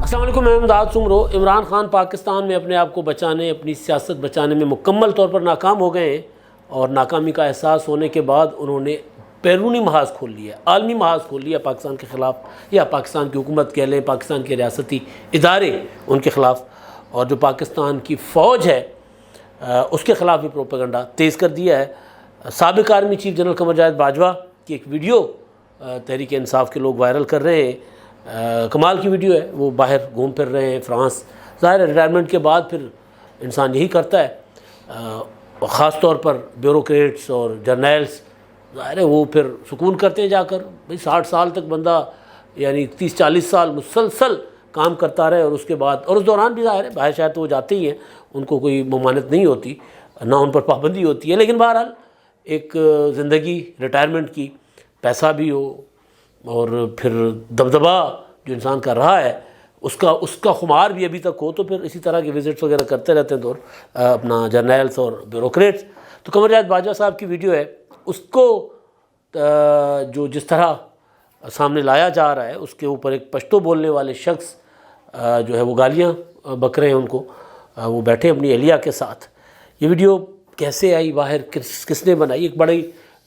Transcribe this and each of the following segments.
السلام علیکم، میں امداد سمرو۔ عمران خان پاکستان میں اپنے آپ کو بچانے، اپنی سیاست بچانے میں مکمل طور پر ناکام ہو گئے ہیں، اور ناکامی کا احساس ہونے کے بعد انہوں نے بیرونی محاذ کھول لیا، عالمی محاذ کھول لیا پاکستان کے خلاف، یا پاکستان کی حکومت کہہ لیں، پاکستان کے ریاستی ادارے ان کے خلاف، اور جو پاکستان کی فوج ہے اس کے خلاف بھی پروپیگنڈا تیز کر دیا ہے۔ سابق army chief general Qamar Javed Bajwa کی ایک ویڈیو تحریک انصاف کے لوگ وائرل کر رہے ہیں، کمال کی ویڈیو ہے، وہ باہر گھوم پھر رہے ہیں فرانس۔ ظاہر ہے ریٹائرمنٹ کے بعد پھر انسان یہی کرتا ہے، خاص طور پر بیوروکریٹس اور جرنیلز، ظاہر ہے وہ پھر سکون کرتے ہیں جا کر، بھئی 60 سال تک بندہ، یعنی 30-40 سال مسلسل کام کرتا رہے، اور اس کے بعد، اور اس دوران بھی ظاہر ہے باہر شاید تو وہ جاتے ہی ہیں، ان کو کوئی ممانعت نہیں ہوتی، نہ ان پر پابندی ہوتی ہے، لیکن بہرحال ایک زندگی ریٹائرمنٹ کی، پیسہ بھی ہو، اور پھر دبدبا جو انسان کا رہا ہے اس کا خمار بھی ابھی تک ہو، تو پھر اسی طرح کے وزٹس وغیرہ کرتے رہتے ہیں دور اپنا جرنیلز اور بیوروکریٹس۔ تو قمر جاوید باجوہ صاحب کی ویڈیو ہے، اس کو جو جس طرح سامنے لایا جا رہا ہے، اس کے اوپر ایک پشتو بولنے والے شخص جو ہے وہ گالیاں بک رہے ہیں ان کو، وہ بیٹھے اپنی اہلیہ کے ساتھ۔ یہ ویڈیو کیسے آئی باہر، کس نے بنائی، ایک بڑی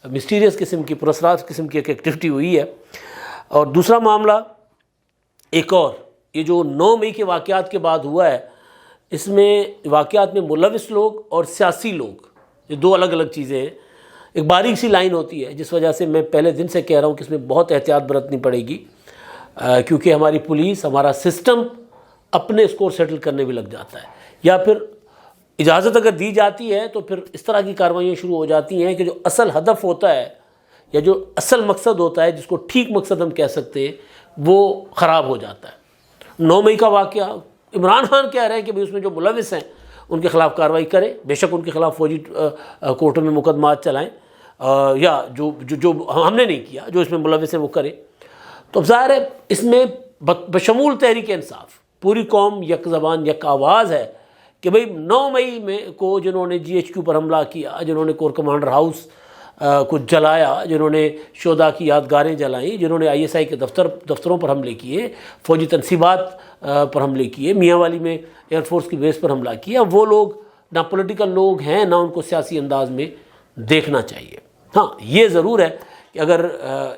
مسٹیریس قسم کی، پراسرار قسم کی ایک ایکٹیویٹی ہوئی ہے۔ اور دوسرا معاملہ ایک اور، یہ جو 9 مئی کے واقعات کے بعد ہوا ہے، اس میں واقعات میں ملوث لوگ اور سیاسی لوگ، یہ دو الگ الگ چیزیں ہیں۔ ایک باریک سی لائن ہوتی ہے، جس وجہ سے میں پہلے دن سے کہہ رہا ہوں کہ اس میں بہت احتیاط برتنی پڑے گی، کیونکہ ہماری پولیس، ہمارا سسٹم اپنے اسکور سیٹل کرنے بھی لگ جاتا ہے، یا پھر اجازت اگر دی جاتی ہے تو پھر اس طرح کی کارروائیاں شروع ہو جاتی ہیں کہ جو اصل ہدف ہوتا ہے یا جو اصل مقصد ہوتا ہے، جس کو ٹھیک مقصد ہم کہہ سکتے ہیں، وہ خراب ہو جاتا ہے۔ 9 مئی کا واقعہ، عمران خان کہہ رہے ہیں کہ اس میں جو ملوث ہیں ان کے خلاف کارروائی کریں، بے شک ان کے خلاف فوجی کورٹوں میں مقدمات چلائیں، یا جو ہم نے نہیں کیا، جو اس میں ملوث ہیں وہ کریں۔ تو اب ظاہر ہے اس میں بشمول تحریک انصاف پوری قوم یک زبان یک آواز ہے کہ بھئی 9 مئی میں کو جنہوں نے GHQ پر حملہ کیا، جنہوں نے کور کمانڈر ہاؤس کو جلایا، جنہوں نے شہداء کی یادگاریں جلائیں، جنہوں نے ISI کے دفتروں پر حملے کیے، فوجی تنصیبات پر حملے کیے، میاں والی میں ایئر فورس کی بیس پر حملہ کیا، وہ لوگ نہ پولیٹیکل لوگ ہیں، نہ ان کو سیاسی انداز میں دیکھنا چاہیے۔ ہاں یہ ضرور ہے کہ اگر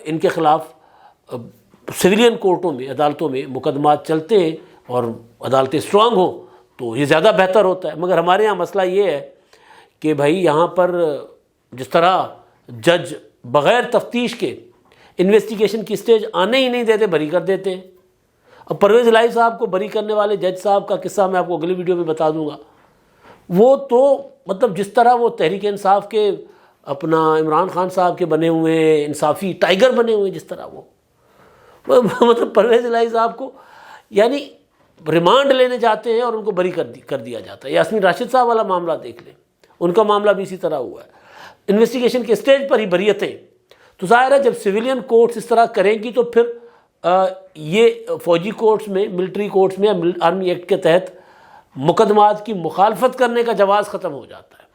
ان کے خلاف سویلین کورٹوں میں، عدالتوں میں مقدمات چلتے ہیں اور عدالتیں اسٹرانگ ہوں تو یہ زیادہ بہتر ہوتا ہے، مگر ہمارے یہاں مسئلہ یہ ہے کہ بھائی یہاں پر جس طرح جج بغیر تفتیش کے انویسٹیگیشن کی سٹیج آنے ہی نہیں دیتے، بری کر دیتے ہیں۔ اب پرویز الہی صاحب کو بری کرنے والے جج صاحب کا قصہ میں آپ کو اگلی ویڈیو میں بتا دوں گا۔ وہ تو مطلب جس طرح وہ تحریک انصاف کے اپنا عمران خان صاحب کے بنے ہوئے ہیں، انصافی ٹائیگر بنے ہوئے ہیں، جس طرح وہ مطلب پرویز الہی صاحب کو یعنی ریمانڈ لینے جاتے ہیں اور ان کو بری کر دیا جاتا ہے۔ یاسمین راشد صاحب والا معاملہ دیکھ لیں، ان کا معاملہ بھی اسی طرح ہوا ہے، انویسٹیگیشن کے سٹیج پر ہی بریتیں۔ تو ظاہر ہے جب سویلین کورٹس اس طرح کریں گی تو پھر یہ فوجی کورٹس میں، ملٹری کورٹس میں، آرمی ایکٹ کے تحت مقدمات کی مخالفت کرنے کا جواز ختم ہو جاتا ہے۔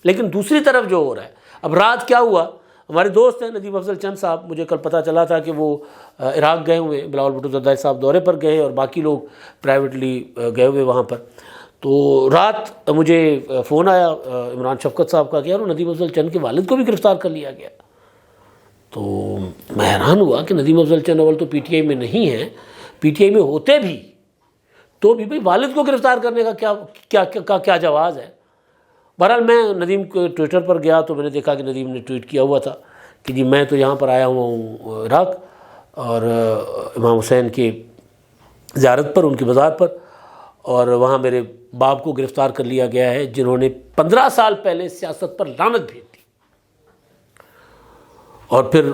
لیکن دوسری طرف جو ہو رہا ہے، اب رات کیا ہوا، ہمارے دوست ہیں ندیم افضل چند صاحب، مجھے کل پتہ چلا تھا کہ وہ عراق گئے ہوئے، بلاول بھٹو زرداری صاحب دورے پر گئے اور باقی لوگ پرائیویٹلی گئے ہوئے وہاں پر۔ تو رات مجھے فون آیا عمران شفقت صاحب کا کہ یار ندیم افضل چند کے والد کو بھی گرفتار کر لیا گیا۔ تو میں حیران ہوا کہ ندیم افضل چند اول تو PTI میں نہیں ہیں، PTI میں ہوتے بھی تو بھی بھائی والد کو گرفتار کرنے کا کیا جواز ہے۔ بہرحال میں ندیم کے ٹویٹر پر گیا تو میں نے دیکھا کہ ندیم نے ٹویٹ کیا ہوا تھا کہ جی میں تو یہاں پر آیا ہوا ہوں عراق، اور امام حسین کی زیارت پر، ان کی مزار پر، اور وہاں میرے باپ کو گرفتار کر لیا گیا ہے جنہوں نے 15 سال پہلے سیاست پر لعنت بھیج دی، اور پھر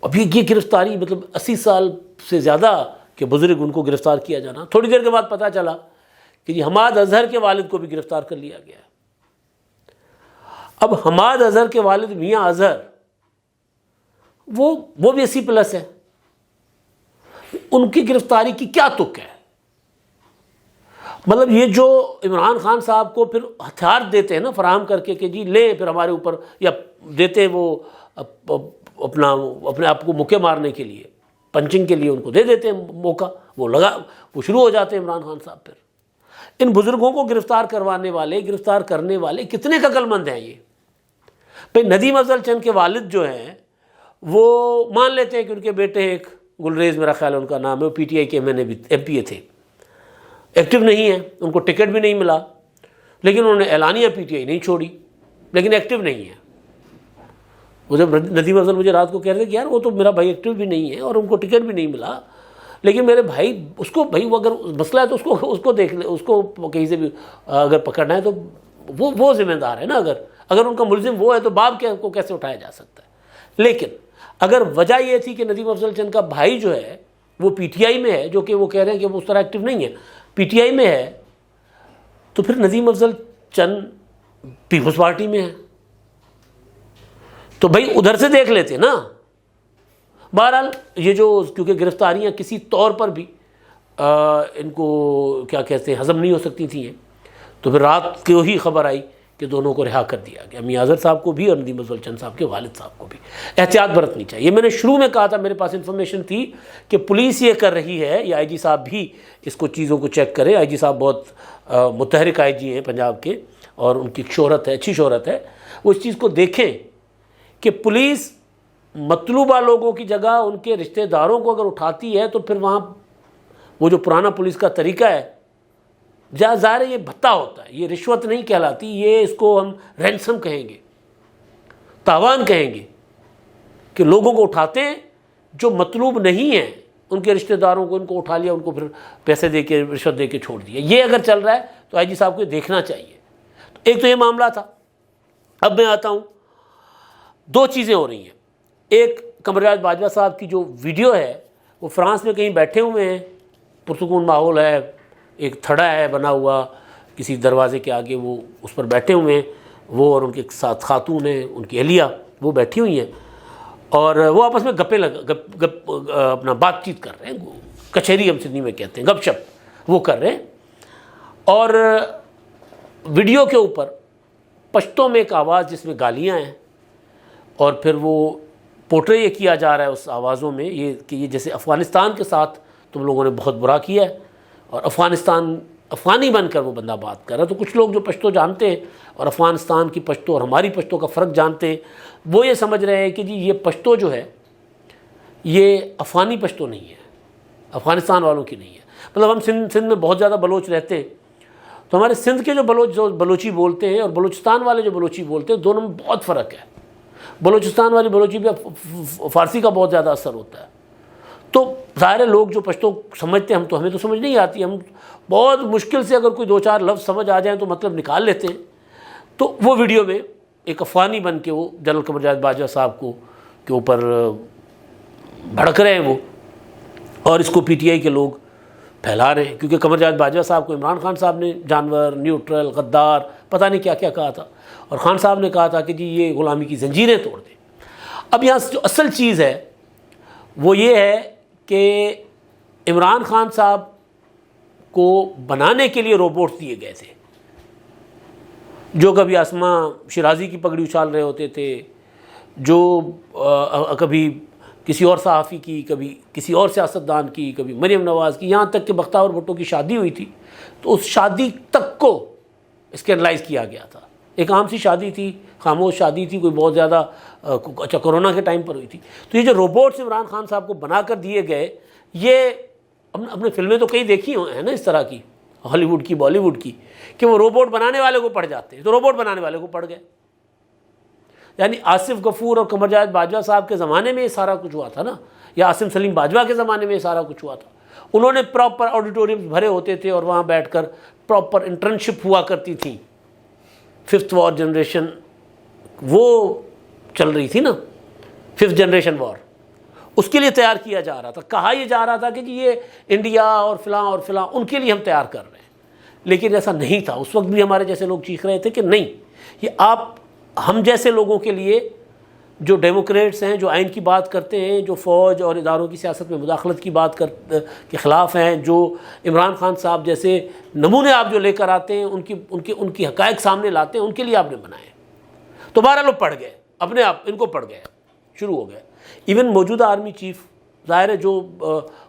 ابھی یہ گرفتاری مطلب 80 سال سے زیادہ کے بزرگ ان کو گرفتار کیا جانا۔ تھوڑی دیر کے بعد پتہ چلا کہ جی حماد اظہر کے والد کو بھی گرفتار کر لیا گیا ہے۔ اب حماد اظہر کے والد میاں اظہر وہ بھی 80+ ہے، ان کی گرفتاری کی کیا تک ہے؟ مطلب یہ جو عمران خان صاحب کو پھر ہتھیار دیتے ہیں نا فراہم کر کے کہ جی لیں پھر ہمارے اوپر، یا دیتے وہ اپنے آپ کو مکے مارنے کے لیے، پنچنگ کے لیے ان کو دے دیتے ہیں موقع، وہ شروع ہو جاتے ہیں عمران خان صاحب۔ پھر ان بزرگوں کو گرفتار کرنے والے کتنے کا عقل مند ہیں یہ؟ بھائی ندیم افضل چند کے والد جو ہیں وہ مان لیتے ہیں کہ ان کے بیٹے ایک گلریز میرا خیال ہے ان کا نام ہے، وہ پی ٹی آئی کے ایم پی اے تھے، ایکٹیو نہیں ہیں، ان کو ٹکٹ بھی نہیں ملا، لیکن انہوں نے اعلانیہ پی ٹی آئی نہیں چھوڑی، لیکن ایکٹیو نہیں ہے۔ وہ جب ندیم افضل مجھے رات کو کہہ رہے تھے کہ یار وہ تو میرا بھائی ایکٹیو بھی نہیں ہے اور ان کو ٹکٹ بھی نہیں ملا، لیکن میرے بھائی اس کو بھائی وہ اگر مسئلہ ہے تو اس کو دیکھ لے، اس کو کہیں سے بھی اگر پکڑنا ہے تو وہ ذمہ دار ہے نا۔ اگر ان کا ملزم وہ ہے تو باپ کو کیسے اٹھایا جا سکتا ہے؟ لیکن اگر وجہ یہ تھی کہ ندیم افضل چند کا بھائی جو ہے وہ پی ٹی آئی میں ہے، جو کہ وہ کہہ رہے ہیں کہ وہ اس طرح ایکٹیو نہیں ہے، پی ٹی آئی میں ہے، تو پھر ندیم افضل چند پیپلز پارٹی میں ہے، تو بھائی ادھر سے دیکھ لیتے نا۔ بہرحال یہ جو کیونکہ گرفتاریاں کسی طور پر بھی ان کو کیا کہتے ہیں ہضم نہیں ہو سکتی تھیں، تو پھر رات کو ہی خبر آئی کہ دونوں کو رہا کر دیا گیا، میاں اظہر صاحب کو بھی اور ندیم افضل چند صاحب کے والد صاحب کو بھی۔ احتیاط برتنی چاہیے۔ میں نے شروع میں کہا تھا، میرے پاس انفارمیشن تھی کہ پولیس یہ کر رہی ہے، یا آئی جی صاحب بھی اس کو چیزوں کو چیک کرے۔ آئی جی صاحب بہت متحرک آئی جی ہیں پنجاب کے، اور ان کی شہرت ہے، اچھی شہرت ہے، وہ اس چیز کو دیکھیں کہ پولیس مطلوبہ لوگوں کی جگہ ان کے رشتہ داروں کو اگر اٹھاتی ہے تو پھر وہاں وہ جو پرانا پولیس کا طریقہ ہے، ظاہر ہے یہ بھتہ ہوتا ہے، یہ رشوت نہیں کہلاتی، یہ اس کو ہم رینسم کہیں گے، تاوان کہیں گے، کہ لوگوں کو اٹھاتے ہیں جو مطلوب نہیں ہیں، ان کے رشتہ داروں کو ان کو اٹھا لیا، ان کو پھر پیسے دے کے رشوت دے کے چھوڑ دیا۔ یہ اگر چل رہا ہے تو آئی جی صاحب کو دیکھنا چاہیے۔ ایک تو یہ معاملہ تھا۔ اب میں آتا ہوں، دو چیزیں ہو رہی ہیں۔ ایک قمر جاوید باجوہ صاحب کی جو ویڈیو ہے، وہ فرانس میں کہیں بیٹھے ہوئے ہیں، پرسکون ماحول ہے، ایک تھڑا ہے بنا ہوا کسی دروازے کے آگے، وہ اس پر بیٹھے ہوئے ہیں، وہ اور ان کے ساتھ خاتون ہیں، ان کی اہلیہ، وہ بیٹھی ہوئی ہیں، اور وہ آپس میں اپنا بات چیت کر رہے ہیں، کچہری ہم سندھی میں کہتے ہیں، گپ شپ وہ کر رہے ہیں، اور ویڈیو کے اوپر پشتوں میں ایک آواز جس میں گالیاں ہیں، اور پھر وہ پورٹرے یہ کیا جا رہا ہے اس آوازوں میں یہ کہ یہ جیسے افغانستان کے ساتھ تم لوگوں نے بہت برا کیا ہے، اور افغانی بن کر وہ بندہ بات کر رہا ہے۔ تو کچھ لوگ جو پشتو جانتے ہیں اور افغانستان کی پشتو اور ہماری پشتو کا فرق جانتے ہیں، وہ یہ سمجھ رہے ہیں کہ جی یہ پشتو جو ہے یہ افغانی پشتو نہیں ہے، افغانستان والوں کی نہیں ہے۔ مطلب ہم سندھ میں بہت زیادہ بلوچ رہتے ہیں، تو ہمارے سندھ کے جو بلوچی بولتے ہیں اور بلوچستان والے جو بلوچی بولتے ہیں، دونوں میں بہت فرق ہے۔ بلوچستان والی بلوچی پہ فارسی کا بہت زیادہ اثر ہوتا ہے، تو ظاہر لوگ جو پشتو سمجھتے ہیں، ہمیں تو سمجھ نہیں آتی، ہم بہت مشکل سے اگر کوئی دو چار لفظ سمجھ آ جائیں تو مطلب نکال لیتے ہیں۔ تو وہ ویڈیو میں ایک افغانی بن کے وہ جنرل قمر جاوید باجوہ صاحب کو کے اوپر بھڑک رہے ہیں وہ، اور اس کو پی ٹی آئی کے لوگ پھیلا رہے ہیں، کیونکہ قمر جاوید باجوہ صاحب کو عمران خان صاحب نے جانور، نیوٹرل، غدار، پتہ نہیں کیا کیا کہا تھا، اور خان صاحب نے کہا تھا کہ جی یہ غلامی کی زنجیریں توڑ دیں۔ اب یہاں جو اصل چیز ہے وہ یہ ہے کہ عمران خان صاحب کو بنانے کے لیے روبوٹس دیے گئے تھے، جو کبھی آسمہ شیرازی کی پگڑی اچھال رہے ہوتے تھے، جو کبھی کسی اور صحافی کی، کبھی کسی اور سیاستدان کی، کبھی مریم نواز کی، یہاں تک کہ بختیار بھٹو کی شادی ہوئی تھی تو اس شادی تک کو اسکینڈلائز کیا گیا تھا۔ ایک عام سی شادی تھی، خاموش شادی تھی، کوئی بہت زیادہ اچھا کرونا کے ٹائم پر ہوئی تھی۔ تو یہ جو روبوٹس عمران خان صاحب کو بنا کر دیے گئے، یہ اپنے فلمیں تو کئی دیکھی ہیں نا اس طرح کی، ہالی ووڈ کی، بالی ووڈ کی، کہ وہ روبوٹ بنانے والے کو پڑ جاتے ہیں، تو روبوٹ بنانے والے کو پڑ گئے۔ یعنی آصف غفور اور قمر جاوید باجوہ صاحب کے زمانے میں یہ سارا کچھ ہوا تھا نا، یا عاصم سلیم باجوہ کے زمانے میں یہ سارا کچھ ہوا تھا۔ انہوں نے پراپر آڈیٹوریم بھرے ہوتے تھے اور وہاں بیٹھ کر پراپر انٹرنشپ ہوا کرتی تھی۔ 5th وار جنریشن وہ چل رہی تھی نا، 5th جنریشن وار، اس کے لیے تیار کیا جا رہا تھا۔ کہا یہ جا رہا تھا کہ جی یہ انڈیا اور فلاں اور فلاں ان کے لیے ہم تیار کر رہے ہیں، لیکن ایسا نہیں تھا۔ اس وقت بھی ہمارے جیسے لوگ چیخ رہے تھے کہ نہیں، یہ آپ ہم جیسے لوگوں کے لیے جو ڈیموکریٹس ہیں، جو آئین کی بات کرتے ہیں، جو فوج اور اداروں کی سیاست میں مداخلت کی بات کے خلاف ہیں، جو عمران خان صاحب جیسے نمونے آپ جو لے کر آتے ہیں، ان کی حقائق سامنے لاتے ہیں، ان کے لیے آپ نے بنائے۔ تو بہرحال لوگ پڑ گئے، اپنے آپ ان کو پڑ گئے، شروع ہو گئے۔ ایون موجودہ آرمی چیف ظاہر ہے جو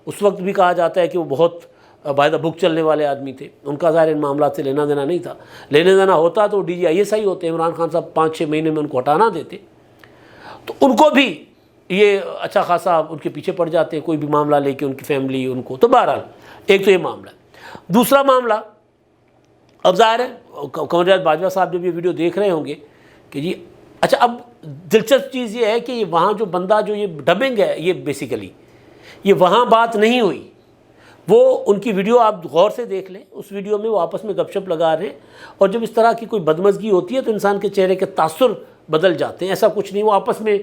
اس وقت بھی کہا جاتا ہے کہ وہ بہت باعث بھوک چلنے والے آدمی تھے، ان کا ظاہر ان معاملات سے لینا دینا نہیں تھا، لینا دینا ہوتا تو DGISI ہوتے، عمران خان صاحب 5-6 مہینے میں ان کو ہٹانا دیتے، تو ان کو بھی یہ اچھا خاصا ان کے پیچھے پڑ جاتے ہیں کوئی بھی معاملہ لے کے، ان کی فیملی ان کو. تو بہرحال ایک تو یہ معاملہ ہے. دوسرا معاملہ اب ظاہر ہے قمر جاوید باجوہ صاحب جب یہ ویڈیو دیکھ رہے ہوں گے کہ جی اچھا، اب دلچسپ چیز یہ ہے کہ وہاں جو بندہ جو یہ ڈبنگ ہے، یہ بیسیکلی یہ وہاں بات نہیں ہوئی، وہ ان کی ویڈیو آپ غور سے دیکھ لیں، اس ویڈیو میں وہ آپس میں گپ شپ لگا رہے ہیں، اور جب اس طرح کی کوئی بدمزگی ہوتی ہے تو انسان کے چہرے کے تاثر بدل جاتے ہیں. ایسا کچھ نہیں، وہ آپس میں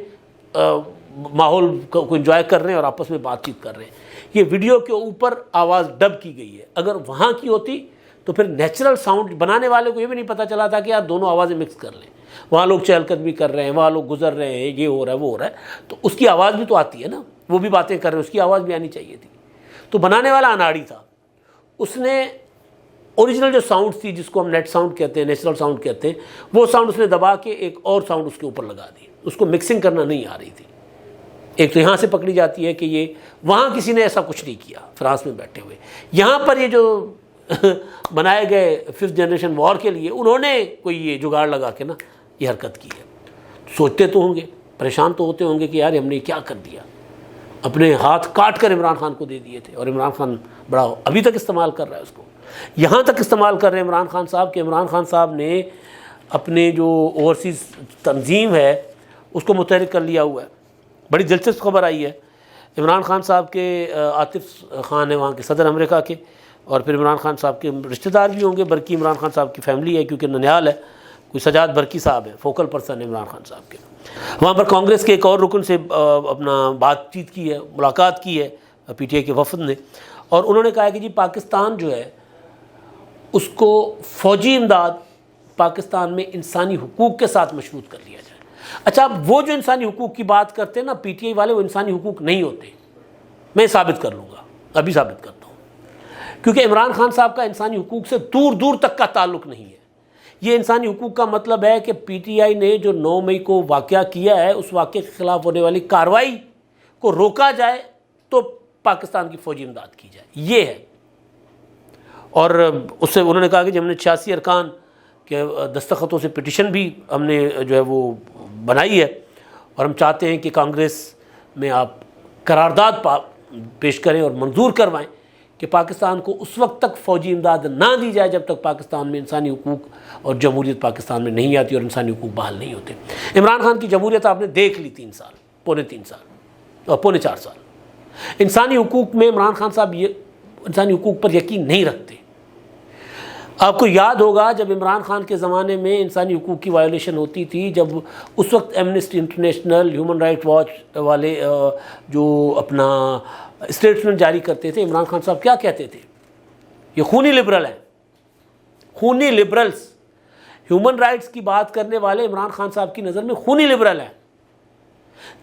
ماحول کو انجوائے کر رہے ہیں اور آپس میں بات چیت کر رہے ہیں. یہ ویڈیو کے اوپر آواز ڈب کی گئی ہے، اگر وہاں کی ہوتی تو پھر نیچرل ساؤنڈ بنانے والے کو یہ بھی نہیں پتہ چلا تھا کہ یار دونوں آوازیں مکس کر لیں. وہاں لوگ چہل قدمی کر رہے ہیں، وہاں لوگ گزر رہے ہیں، یہ ہو رہا ہے وہ ہو رہا ہے، تو اس کی آواز بھی تو آتی ہے نا، وہ بھی باتیں کر رہے ہیں، اس کی آواز بھی آنی چاہیے تھی. تو بنانے والا اناڑی تھا، اس نے اوریجنل جو ساؤنڈ تھی جس کو ہم نیٹ ساؤنڈ کہتے ہیں، نیچرل ساؤنڈ کہتے ہیں، وہ ساؤنڈ اس نے دبا کے ایک اور ساؤنڈ اس کے اوپر لگا دی. اس کو مکسنگ کرنا نہیں آ رہی تھی. ایک تو یہاں سے پکڑی جاتی ہے کہ یہ وہاں کسی نے ایسا کچھ نہیں کیا فرانس میں بیٹھے ہوئے، یہاں پر یہ جو بنائے گئے 5th جنریشن وار کے لیے انہوں نے کوئی یہ جگاڑ لگا کے نا یہ حرکت کی ہے. سوچتے تو ہوں گے، پریشان تو ہوتے ہوں گے کہ یار ہم نے کیا کر دیا، اپنے ہاتھ کاٹ کر عمران خان کو دے دیے تھے، اور عمران خان بڑا ابھی تک استعمال کر رہا ہے اس کو، یہاں تک استعمال کر رہے ہیں عمران خان صاحب کہ عمران خان صاحب نے اپنے جو اوورسیز تنظیم ہے اس کو متحرک کر لیا ہوا ہے. بڑی دلچسپ خبر آئی ہے، عمران خان صاحب کے عاطف خان ہیں وہاں کے صدر امریکہ کے، اور پھر عمران خان صاحب کے رشتہ دار بھی ہوں گے، برقی عمران خان صاحب کی فیملی ہے کیونکہ ننیال ہے، کوئی سجاد برقی صاحب ہے، فوکل پرسن ہے عمران خان صاحب کے. وہاں پر کانگریس کے ایک اور رکن سے اپنا بات چیت کی ہے، ملاقات کی ہے PTI کے وفد نے، اور انہوں نے کہا کہ جی پاکستان جو ہے اس کو فوجی امداد پاکستان میں انسانی حقوق کے ساتھ مشروط کر لیا جائے. اچھا، اب وہ جو انسانی حقوق کی بات کرتے ہیں نا PTI والے، وہ انسانی حقوق نہیں ہوتے. میں ثابت کر لوں گا، ابھی ثابت کرتا ہوں، کیونکہ عمران خان صاحب کا انسانی حقوق سے دور دور تک کا تعلق نہیں ہے. یہ انسانی حقوق کا مطلب ہے کہ PTI نے جو 9 مئی کو واقعہ کیا ہے اس واقعے کے خلاف ہونے والی کارروائی کو روکا جائے تو پاکستان کی فوجی امداد کی جائے، یہ ہے. اور اس سے انہوں نے کہا کہ جب ہم نے 86 ارکان کے دستخطوں سے پٹیشن بھی ہم نے جو ہے وہ بنائی ہے، اور ہم چاہتے ہیں کہ کانگریس میں آپ قرارداد پیش کریں اور منظور کروائیں کہ پاکستان کو اس وقت تک فوجی امداد نہ دی جائے جب تک پاکستان میں انسانی حقوق اور جمہوریت پاکستان میں نہیں آتی اور انسانی حقوق بحال نہیں ہوتے. عمران خان کی جمہوریت آپ نے دیکھ لی 3 سال، پونے 3 سال اور پونے 4 سال. انسانی حقوق میں عمران خان صاحب یہ انسانی حقوق پر یقین نہیں رکھتے. آپ کو یاد ہوگا جب عمران خان کے زمانے میں انسانی حقوق کی وائلیشن ہوتی تھی، جب اس وقت Amnesty international, human right watch والے جو اپنا اسٹیٹمنٹ جاری کرتے تھے، عمران خان صاحب کیا کہتے تھے؟ یہ خونی لبرل ہیں، خونی لبرلز. ہیومن رائٹس کی بات کرنے والے عمران خان صاحب کی نظر میں خونی لبرل ہیں.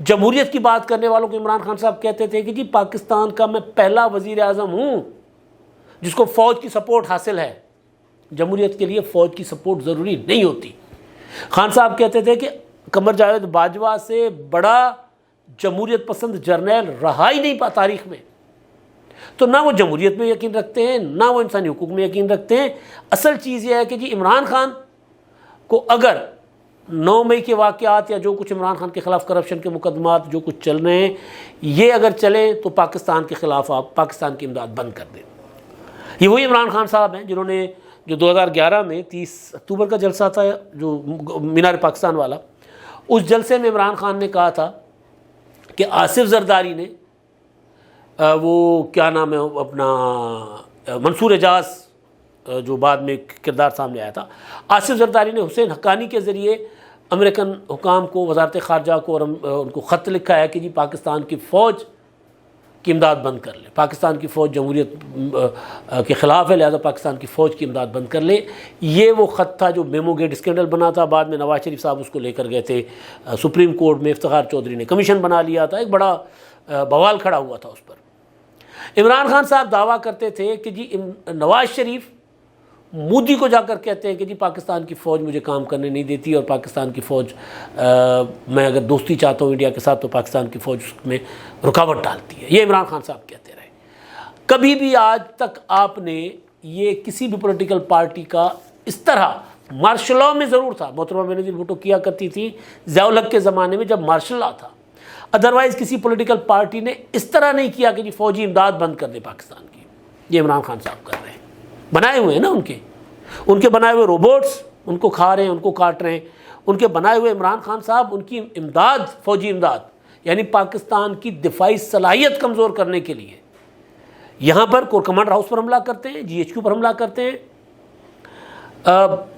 جمہوریت کی بات کرنے والوں کو عمران خان صاحب کہتے تھے کہ جی پاکستان کا میں پہلا وزیر اعظم ہوں جس کو فوج کی سپورٹ حاصل ہے. جمہوریت کے لیے فوج کی سپورٹ ضروری نہیں ہوتی. خان صاحب کہتے تھے کہ قمر جاوید باجوہ سے بڑا جمہوریت پسند جرنیل رہا ہی نہیں تاریخ میں. تو نہ وہ جمہوریت میں یقین رکھتے ہیں، نہ وہ انسانی حقوق میں یقین رکھتے ہیں. اصل چیز یہ ہے کہ جی عمران خان کو اگر 9 مئی کے واقعات یا جو کچھ عمران خان کے خلاف کرپشن کے مقدمات جو کچھ چل رہے ہیں یہ اگر چلیں تو پاکستان کے خلاف آپ پاکستان کی امداد بند کر دیں. یہ وہی عمران خان صاحب ہیں جنہوں نے جو 2011 میں 30 اکتوبر کا جلسہ تھا جو مینار پاکستان والا، اس جلسے میں عمران خان نے کہا تھا کہ آصف زرداری نے وہ کیا نام ہے اپنا منصور اعجاز جو بعد میں کردار سامنے آیا تھا، آصف زرداری نے حسین حقانی کے ذریعے امریکن حکام کو، وزارت خارجہ کو اور ان کو خط لکھا ہے کہ جی پاکستان کی فوج کی امداد بند کر لے، پاکستان کی فوج جمہوریت کے خلاف ہے لہذا پاکستان کی فوج کی امداد بند کر لے. یہ وہ خط تھا جو میمو گیٹ اسکینڈل بنا تھا، بعد میں نواز شریف صاحب اس کو لے کر گئے تھے سپریم کورٹ میں، افتخار چودھری نے کمیشن بنا لیا تھا، ایک بڑا بوال کھڑا ہوا تھا اس پر. عمران خان صاحب دعویٰ کرتے تھے کہ جی نواز شریف مودی کو جا کر کہتے ہیں کہ جی پاکستان کی فوج مجھے کام کرنے نہیں دیتی، اور پاکستان کی فوج میں اگر دوستی چاہتا ہوں انڈیا کے ساتھ تو پاکستان کی فوج اس میں رکاوٹ ڈالتی ہے. یہ عمران خان صاحب کہتے رہے. کبھی بھی آج تک آپ نے یہ کسی بھی پولیٹیکل پارٹی کا اس طرح مارشل لاء میں ضرور تھا، محترمہ بینظیر بھٹو کیا کرتی تھی ضیاء الحق کے زمانے میں جب مارشل لاء تھا، ادروائز کسی پولیٹیکل پارٹی نے اس طرح نہیں کیا کہ جی فوجی امداد بند کر دے پاکستان کی. یہ عمران خان صاحب کر رہے ہیں. بنائے ہوئے ہیں نا ان کے بنائے ہوئے روبوٹس ان کو کھا رہے ہیں، ان کو کاٹ رہے ہیں. ان کے بنائے ہوئے عمران خان صاحب ان کی امداد، فوجی امداد یعنی پاکستان کی دفاعی صلاحیت کمزور کرنے کے لیے یہاں پر کور کمانڈر ہاؤس پر حملہ کرتے ہیں، GHQ پر حملہ کرتے ہیں،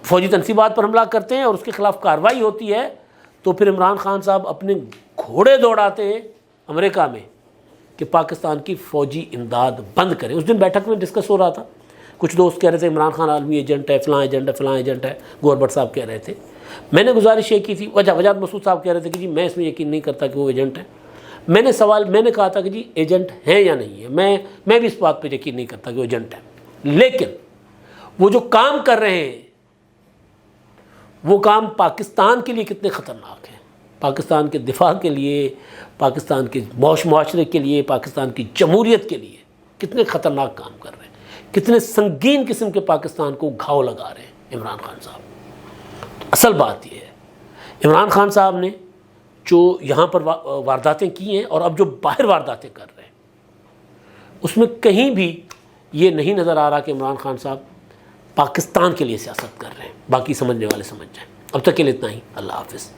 فوجی تنصیبات پر حملہ کرتے ہیں، اور اس کے خلاف کارروائی ہوتی ہے تو پھر عمران خان صاحب اپنے گھوڑے دوڑاتے ہیں امریکہ میں کہ پاکستان کی فوجی امداد بند کریں. اس دن بیٹھک میں ڈسکس ہو رہا تھا، کچھ دوست کہہ رہے تھے عمران خان عالمی ایجنٹ ہے، فلاں ایجنٹ ہے، فلاں ایجنٹ ہے، گور بٹ صاحب کہہ رہے تھے. میں نے گزارش یہ کی تھی، وجاد مسعود صاحب کہہ رہے تھے کہ جی میں اس میں یقین نہیں کرتا کہ وہ ایجنٹ ہے. میں نے کہا تھا کہ جی ایجنٹ ہیں یا نہیں ہے، میں بھی اس بات پہ یقین نہیں کرتا کہ وہ ایجنٹ ہے، لیکن وہ جو کام کر رہے ہیں وہ کام پاکستان کے لیے کتنے خطرناک ہیں، پاکستان کے دفاع کے لیے، پاکستان کے معاشرے کے لیے، پاکستان کی جمہوریت کے لیے کتنے خطرناک کام کر رہے ہیں، کتنے سنگین قسم کے پاکستان کو گھاؤ لگا رہے ہیں عمران خان صاحب. اصل بات یہ ہے عمران خان صاحب نے جو یہاں پر وارداتیں کی ہیں اور اب جو باہر وارداتیں کر رہے ہیں اس میں کہیں بھی یہ نہیں نظر آ رہا کہ عمران خان صاحب پاکستان کے لیے سیاست کر رہے ہیں. باقی سمجھنے والے سمجھ جائیں. اب تک کے لیے اتنا ہی. اللہ حافظ.